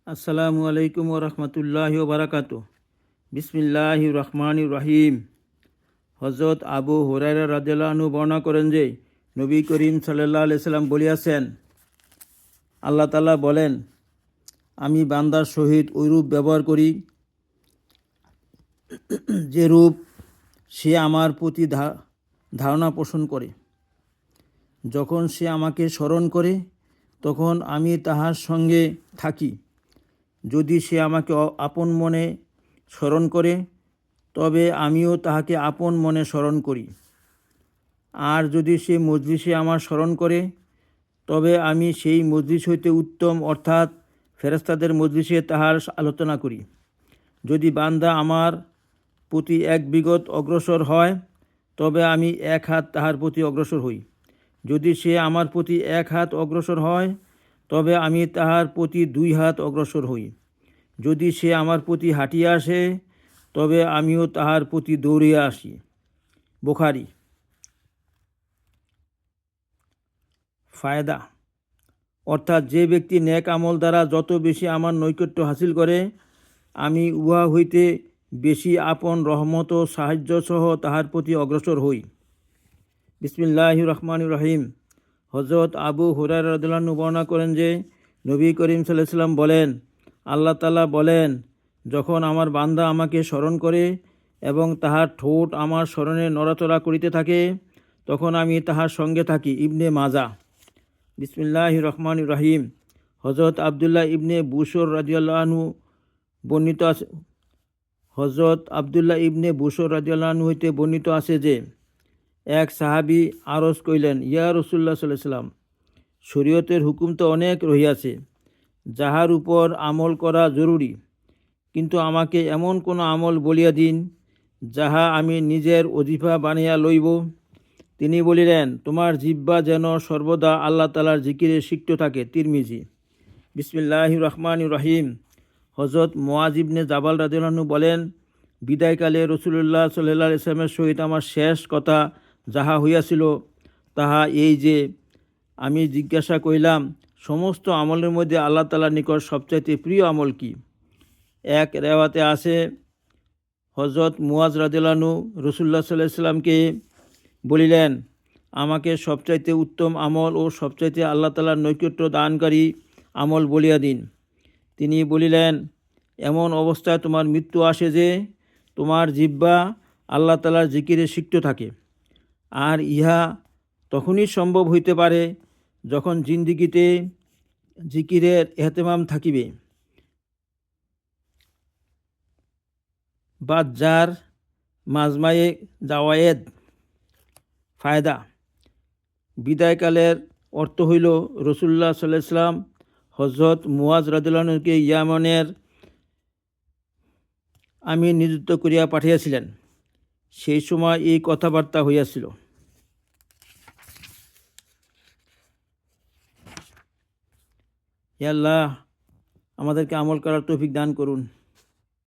আসসালামু আলাইকুম ওরহমতুল্লাহি ওবারাকাতু। বিসমিল্লাহির রহমানির রহিম। হজরত আবু হুরায়রা রাদিয়াল্লাহু আনহু বর্ণনা করেন যে নবী করিম সাল্লাল্লাহু আলাইহি সাল্লাম বলিয়াছেন, আল্লাহ তাআলা বলেন, আমি বান্দার সহিত ওই রূপ ব্যবহার করি যে রূপ সে আমার প্রতি ধারণা পোষণ করে। যখন সে আমাকে স্মরণ করে তখন আমি তাহার সঙ্গে থাকি। যদি সে আমাকে আপন মনে স্মরণ করে তবে আমিও তাহাকে আপন মনে স্মরণ করি। আর যদি সে মজলিসে আমার স্মরণ করে তবে আমি সেই মজলিস হইতে উত্তম অর্থাৎ ফেরেশতাদের মজলিসে তাহার আলোচনা করি। যদি বান্দা আমার প্রতি এক বিগত অগ্রসর হয় তবে আমি এক হাত তাহার প্রতি অগ্রসর হই। যদি সে আমার প্রতি এক হাত অগ্রসর হয় তবে আমি তাহার প্রতি 2 হাত অগ্রসর হই। যদি সে আমার প্রতি হাঁটিয়া আসে তবে আমিও তাহার প্রতি দৌড়িয়া আসি। বুখারী। ফায়দা অর্থাৎ যে ব্যক্তি নেক আমল দ্বারা যত বেশি আমার নৈকট্য হাসিল করে আমি উহা হইতে বেশি আপন রহমত ও সাহায্য সহ তাহার প্রতি অগ্রসর হই। বিসমিল্লাহির রহমানির রহিম। হযরত আবু হুরায়রা রাদিয়াল্লাহু আনহু বর্ণনা করেন যে নবী করিম সাল্লাল্লাহু আলাইহি সাল্লাম বলেন, আল্লাহ তাআলা বলেন, যখন আমার বান্দা আমাকে স্মরণ করে এবং তাহার ঠোঁট আমার স্মরণে নড়াচড়া করিতে থাকে তখন আমি তাহার সঙ্গে থাকি। ইবনে মাজাহ। বিসমিল্লাহির রহমানির রহিম। হযরত আবদুল্লাহ ইবনে বুসর রাদিয়াল্লাহু আনহু বর্ণিত আছে হযরত আবদুল্লাহ ইবনে বুসর রাদিয়াল্লাহু আনহু হইতে বর্ণিত আছে যে এক সাহাবী আরজ করিলেন, ইয়া রাসূলুল্লাহ সাল্লাল্লাহু আলাইহি সাল্লাম, শরীয়তের হুকুম তো অনেক রহিয়াছে যাহার উপর আমল করা জরুরি, কিন্তু আমাকে এমন কোনো আমল বলিয়া দিন যাহা আমি নিজের ওজিফা বানিয়া লইব। তিনি বলিলেন, তোমার জিহ্বা যেন সর্বদা আল্লাহ তাআলার জিকিরে সিক্ত থাকে। তিরমিজি। বিসমিল্লাহির রহমানির রহিম। হযরত মুআজ ইবনে জাবাল রাদিয়াল্লাহু আনহু বলেন, বিদায়কালে রাসূলুল্লাহ সাল্লাল্লাহু আলাইহি ওয়াসাল্লামের সহিত আমার শেষ কথা যাহা হইয়াছিল তাহা এই যে, আমি জিজ্ঞাসা করিলাম, সমস্ত আমলের মধ্যে আল্লাহ তাআলার নিকট সবচাইতে প্রিয় আমল কি? এক রেওয়াতে আছে, হযরত মুআজ রাদিয়াল্লাহু আনহু রাসূলুল্লাহ সাল্লাল্লাহু আলাইহি ওয়াসাল্লামকে বলিলেন, আমাকে সবচাইতে উত্তম আমল ও সবচাইতে আল্লাহ তাআলার নৈকট্য দানকারী আমল বলিয়া দিন। তিনি বলিলেন, এমন অবস্থায় তোমার মৃত্যু আসে যে তোমার জিহ্বা আল্লাহ তাআলার জিকিরে সিক্ত থাকে। আর ইহা তখনই সম্ভব হইতে পারে যখন জিন্দিগিতে জিকিরের এহতেমাম থাকিবে। বাজ্জার মাজমায়ে জাওয়ায়েদ। ফায়দা বিদায়কালের অর্থ হইল রাসূলুল্লাহ সাল্লাল্লাহু আলাইহি ওয়াসাল্লাম হযরত মুআজ রাদিয়াল্লাহু আনহুকে ইয়ামানের আমির নিযুক্ত করিয়া পাঠিয়েছিলেন। সেই সময় এই কথাবার্তা হইয়াছিল। হে আল্লাহ, আমাদেরকে আমল করার তৌফিক দান করুন।